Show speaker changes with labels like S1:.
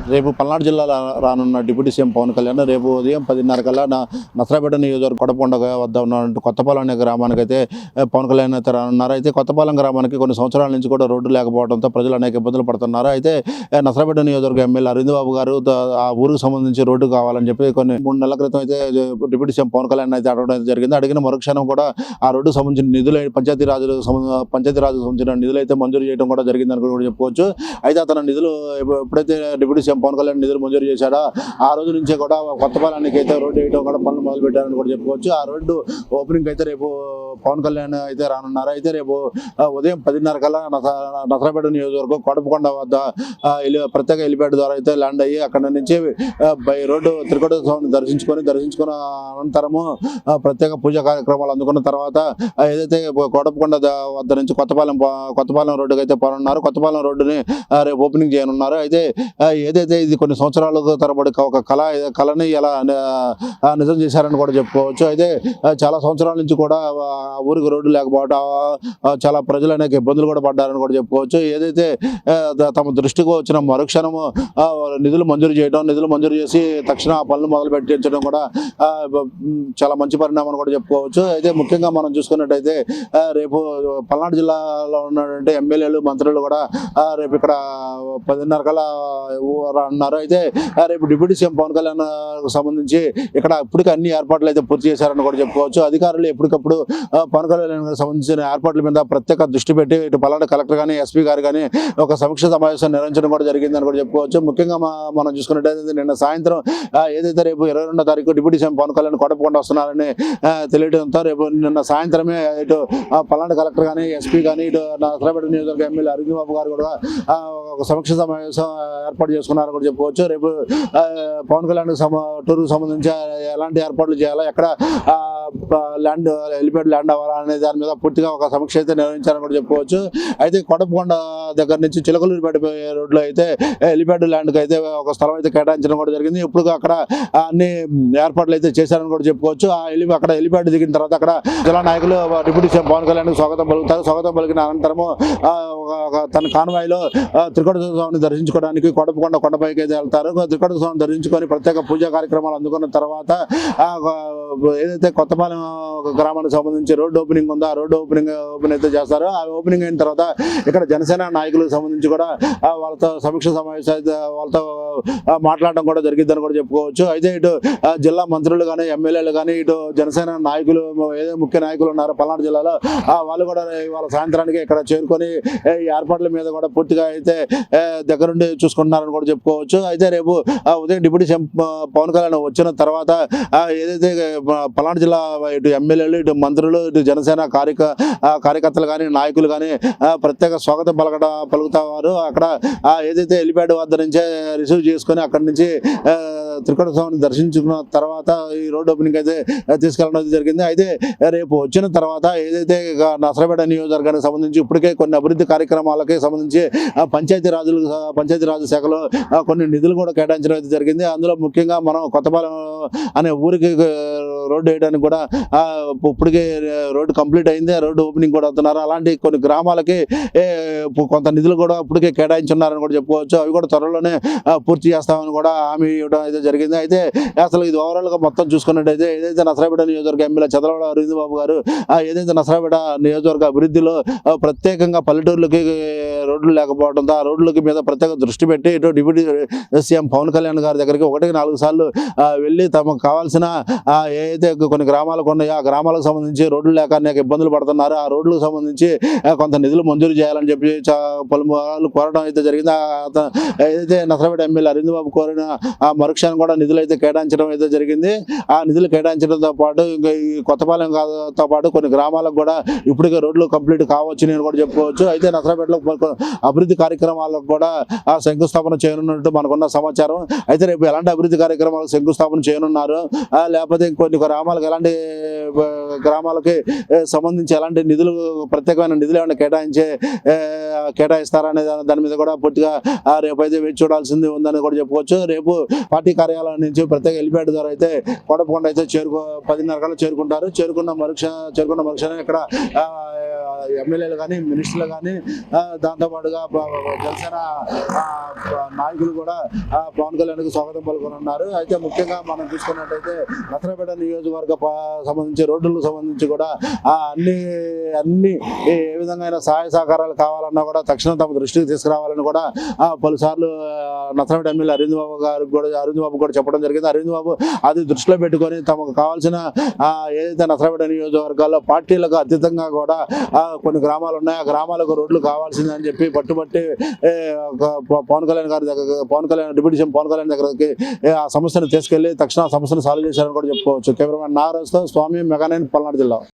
S1: రేపు పల్నాడు జిల్లాలో రానున్న డిప్యూటీ సీఎం పవన్ కళ్యాణ్ రేపు ఉదయం 10:30 కల్లా నసరాపేట నియోజకవర్గం కొడపకొండ వద్ద ఉన్న కొత్తపాలెం అనే గ్రామానికి అయితే పవన్ కళ్యాణ్ అయితే రానున్నారు. అయితే కొత్తపాలెం గ్రామానికి కొన్ని సంవత్సరాల నుంచి కూడా రోడ్డు లేకపోవడంతో ప్రజలు అనేక ఇబ్బందులు పడుతున్నారు. అయితే నసరాపేట నియోజకవర్గ ఎమ్మెల్యే అరవింద్ బాబు గారు ఆ ఊరికి సంబంధించి రోడ్డు కావాలని చెప్పి కొన్ని 3 నెలల క్రితం అయితే డిప్యూటీ సీఎం పవన్ కళ్యాణ్ అయితే అడగడం అయితే జరిగింది. అడిగిన మరుక్షణం కూడా ఆ రోడ్డుకు సంబంధించిన నిధులు పంచాయతీరాజు సంబంధించిన నిధులు అయితే మంజూరు చేయడం కూడా జరిగిందని కూడా చెప్పుకోవచ్చు. అయితే అతను నిధులు ఎప్పుడైతే డిప్యూటీ సీఎం పవన్ కళ్యాణ్ నిధులు మంజూరు చేశాడో ఆ రోజు నుంచే కూడా కొత్తపాలెంకి అయితే రోడ్డు వేయడం కూడా పనులు మొదలు పెట్టారని కూడా చెప్పుకోవచ్చు. ఆ రోడ్డు ఓపెనింగ్ అయితే రేపు పవన్ కళ్యాణ్ అయితే రానున్నారు. అయితే రేపు ఉదయం 10:30 కల్లా నసరాపేట నియోజకవర్గం కొడపకొండ వద్ద ప్రత్యేక హెలిప్యాడ్ ద్వారా అయితే ల్యాండ్ అయ్యి అక్కడ నుంచి బై రోడ్డు త్రికోట స్వామిని దర్శించుకున్న అనంతరము ప్రత్యేక పూజా కార్యక్రమాలు అందుకున్న తర్వాత ఏదైతే కొడపకొండ వద్ద నుంచి కొత్తపాలెం రోడ్డుకి అయితే పోనున్నారు. కొత్తపాలెం రోడ్డుని రేపు ఓపెనింగ్ చేయనున్నారు. అయితే ఏదైతే ఇది కొన్ని సంవత్సరాల తరబడి ఒక కళని ఎలా నిజం చేశారని కూడా చెప్పుకోవచ్చు. అయితే చాలా సంవత్సరాల నుంచి కూడా ఊరికి రోడ్డు లేకపోవడం చాలా ప్రజలు అనేక ఇబ్బందులు కూడా పడ్డారని కూడా చెప్పుకోవచ్చు. ఏదైతే తమ దృష్టికి వచ్చిన మరుక్షణము నిధులు మంజూరు చేసి తక్షణ ఆ పనులు మొదలు పెట్టించడం కూడా చాలా మంచి పరిణామం కూడా చెప్పుకోవచ్చు. అయితే ముఖ్యంగా మనం చూసుకున్నట్టయితే రేపు పల్నాడు జిల్లాలో ఉన్నటువంటి ఎమ్మెల్యేలు మంత్రులు కూడా రేపు ఇక్కడ 10:30 కల్లా అన్నారు. అయితే రేపు డిప్యూటీ సీఎం పవన్ కళ్యాణ్ సంబంధించి ఇక్కడ ఇప్పటికీ అన్ని ఏర్పాట్లు అయితే పూర్తి చేశారని కూడా చెప్పుకోవచ్చు. అధికారులు ఎప్పటికప్పుడు పవన్ కళ్యాణ్ సంబంధించిన ఏర్పాట్ల మీద ప్రత్యేక దృష్టి పెట్టి ఇటు పల్నాడు కలెక్టర్ కానీ ఎస్పీ గారు కానీ ఒక సమీక్ష సమావేశం నిర్వహించడం కూడా జరిగిందని కూడా చెప్పుకోవచ్చు. ముఖ్యంగా మనం చూసుకున్నట్టయితే నిన్న సాయంత్రం ఏదైతే రేపు 22వ తారీఖు డిప్యూటీ సీఎం పవన్ కళ్యాణ్ కొడపకొండ వస్తున్నారని తెలియడంతో రేపు నిన్న సాయంత్రమే ఇటు పల్నాడు కలెక్టర్ కానీ ఎస్పీ కానీ ఇటు నసరాపేట నియోజకవర్గ ఎమ్మెల్యే అరవింద్ బాబు గారు కూడా ఒక సమీక్ష సమావేశం ఏర్పాటు చేసుకున్నారని కూడా చెప్పుకోవచ్చు. రేపు పవన్ కళ్యాణ్ టూర్కు సంబంధించి ఎలాంటి ఏర్పాట్లు చేయాలా, ఎక్కడ హెలిప్యాడ్ ల్యాండ్ అవ్వాలా అనే దాని మీద పూర్తిగా ఒక సమీక్ష అయితే నిర్వహించారని కూడా చెప్పుకోవచ్చు. అయితే కొడపకొండ దగ్గర నుంచి చిలకలూరిపేట రోడ్లో అయితే హెలిప్యాడ్ ల్యాండ్కి అయితే ఒక స్థలం అయితే కేటాయించడం కూడా జరిగింది. ఇప్పుడు అక్కడ అన్ని ఏర్పాట్లు అయితే చేశారని కూడా చెప్పుకోవచ్చు. అక్కడ హెలిప్యాడ్ దిగిన తర్వాత అక్కడ జిల్లా నాయకులు డిప్యూటీ సీఎం పవన్ కళ్యాణ్ స్వాగతం పలుకుతారు. స్వాగతం పలికిన అనంతరము తన కాన్వాయ్లో త్రికోట స్వామిని దర్శించుకోవడానికి కొడపకొండ కొండపైకి అయితే వెళ్తారు. త్రికోట స్వామిని దర్శించుకొని ప్రత్యేక పూజా కార్యక్రమాలు అందుకున్న తర్వాత ఏదైతే కొత్తపాలెం గ్రామానికి సంబంధించి రోడ్డు ఓపెనింగ్ ఉందో ఆ రోడ్డు ఓపెన్ అయితే చేస్తారు. ఆ ఓపెనింగ్ అయిన తర్వాత ఇక్కడ జనసేన నాయకులకు సంబంధించి కూడా వాళ్ళతో సమీక్ష సమావేశం అయితే వాళ్ళతో మాట్లాడడం కూడా జరిగిద్దని కూడా చెప్పుకోవచ్చు. అయితే ఇటు జిల్లా మంత్రులు కానీ ఎమ్మెల్యేలు కానీ ఇటు జనసేన నాయకులు ఏదో ముఖ్య నాయకులు ఉన్నారో పల్నాడు జిల్లాలో వాళ్ళు కూడా వాళ్ళ సాయంత్రానికి ఇక్కడ చేరుకొని ఈ ఏర్పాట్ల మీద కూడా పూర్తిగా అయితే దగ్గరుండి చూసుకుంటున్నారని కూడా చెప్పుకోవచ్చు. అయితే రేపు ఉదయం డిప్యూటీ సీఎం పవన్ కళ్యాణ్ వచ్చిన తర్వాత ఏదైతే పల్నాడు జిల్లా ఇటు ఎమ్మెల్యేలు ఇటు మంత్రులు ఇటు జనసేన కార్యకర్తలు కానీ నాయకులు కానీ ప్రత్యేక స్వాగతం పలుకుతారు. అక్కడ ఏదైతే హెలిప్యాడ్ వద్ద నుంచే రిసీవ్ చేసుకొని అక్కడి నుంచి త్రికోట స్వామిని దర్శించుకున్న తర్వాత ఈ రోడ్డు ఓపెనింగ్ అయితే తీసుకెళ్ళడం జరిగింది. అయితే రేపు వచ్చిన తర్వాత ఏదైతే నసరాపేట నియోజకవర్గానికి సంబంధించి ఇప్పటికే కొన్ని అభివృద్ధి కార్యక్రమాలకి సంబంధించి పంచాయతీరాజు శాఖలో కొన్ని నిధులు కూడా కేటాయించడం అయితే జరిగింది. అందులో ముఖ్యంగా మనం కొత్తపాలెం అనే ఊరికి రోడ్డు వేయడానికి కూడా ఇప్పటికే రోడ్డు కంప్లీట్ అయింది. రోడ్డు ఓపెనింగ్ కూడా అవుతున్నారు. అలాంటి కొన్ని గ్రామాలకి కొంత నిధులు కూడా ఇప్పటికే కేటాయించున్నారని కూడా చెప్పుకోవచ్చు. అవి కూడా త్వరలోనే పూర్తి చేస్తామని కూడా హామీ ఇవ్వడం అయితే జరిగింది. అయితే అసలు ఇది ఓవరాల్గా మొత్తం చూసుకున్నట్టయితే ఏదైతే నసరాపేట నియోజకవర్గ ఎమ్మెల్యే చంద్రబాబు అరవింద్ బాబు గారు ఏదైతే నసరాపేట నియోజకవర్గ అభివృద్ధిలో ప్రత్యేకంగా పల్లెటూర్లకి రోడ్లు లేకపోవడంతో ఆ రోడ్లకి మీద ప్రత్యేక దృష్టి పెట్టి ఇటు డిప్యూటీ సీఎం పవన్ కళ్యాణ్ గారి దగ్గరికి 1-4 సార్లు వెళ్ళి తమకు కావాల్సిన ఏదైతే కొన్ని గ్రామాలకు ఉన్నాయో ఆ గ్రామాలకు సంబంధించి రోడ్లు లేక అనేక ఇబ్బందులు పడుతున్నారు. ఆ రోడ్లకు సంబంధించి కొంత నిధులు మంజూరు చేయాలని చెప్పి పలుమార్లు కోరడం అయితే జరిగింది. ఏదైతే నసరాపేట ఎమ్మెల్యే అరవింద్ బాబు కోరిన ఆ మరుక్షణం కూడా నిధులు అయితే కేటాయించడం అయితే జరిగింది. ఆ నిధులు కేటాయించడంతో పాటు ఇంకా ఈ కొత్తపాలెంతో పాటు కొన్ని గ్రామాలకు కూడా ఇప్పటికే రోడ్లు కంప్లీట్ కావచ్చు నేను కూడా చెప్పుకోవచ్చు. అయితే నసరాపేటలో అభివృద్ధి కార్యక్రమాలకు కూడా శంకుస్థాపన చేయనున్నట్టు మనకున్న సమాచారం. అయితే రేపు ఎలాంటి అభివృద్ధి కార్యక్రమాలకు శంకుస్థాపన చేయనున్నారు, లేకపోతే కొన్ని గ్రామాలకి సంబంధించి ఎలాంటి నిధులు ప్రత్యేకమైన నిధులు ఏమైనా కేటాయిస్తారా అనే దాని మీద కూడా పూర్తిగా రేపు అయితే వేచి చూడాల్సింది ఉందని కూడా చెప్పుకోవచ్చు. రేపు పార్టీ కార్యాలయం నుంచి ప్రత్యేక హెలిప్యాడ్ ద్వారా అయితే కొడపకొండ అయితే 10:30 కల్లా చేరుకుంటారు. చేరుకున్న మరుక్షణం ఇక్కడ ఎమ్మెల్యేలు కానీ మినిస్టర్లు కానీ దాంతోపాటుగా జనసేన నాయకులు కూడా పవన్ కళ్యాణ్కి స్వాగతం పలుకున్నారు. అయితే ముఖ్యంగా మనం చూసుకున్నట్టయితే నసరాపేట నియోజకవర్గ సంబంధించి రోడ్లకు సంబంధించి కూడా అన్ని ఏ విధంగా సహాయ సహకారాలు కావాలన్నా కూడా తక్షణం తమ దృష్టికి తీసుకురావాలని కూడా పలుసార్లు నసరాపేట ఎమ్మెల్యే అరవింద్ బాబు కూడా చెప్పడం జరిగింది. అరవింద్ బాబు అది దృష్టిలో పెట్టుకొని తమకు కావాల్సిన ఏదైతే నసరాపేట నియోజకవర్గాల్లో పార్టీలకు అతీతంగా కూడా కొన్ని గ్రామాలు ఉన్నాయి, ఆ గ్రామాలకు రోడ్లు కావాల్సిందని చెప్పి పట్టుబట్టి పవన్ కళ్యాణ్ డిప్యూటీ సీఎం పవన్ కళ్యాణ్ దగ్గరికి ఆ సమస్యను తీసుకెళ్లి తక్షణ సమస్యను సాల్వ్ చేశారని కూడా చెప్పుకోవచ్చు. కెమెరామెన్ నాగరాజుతో స్వామి మెగా9 పల్నాడు జిల్లా.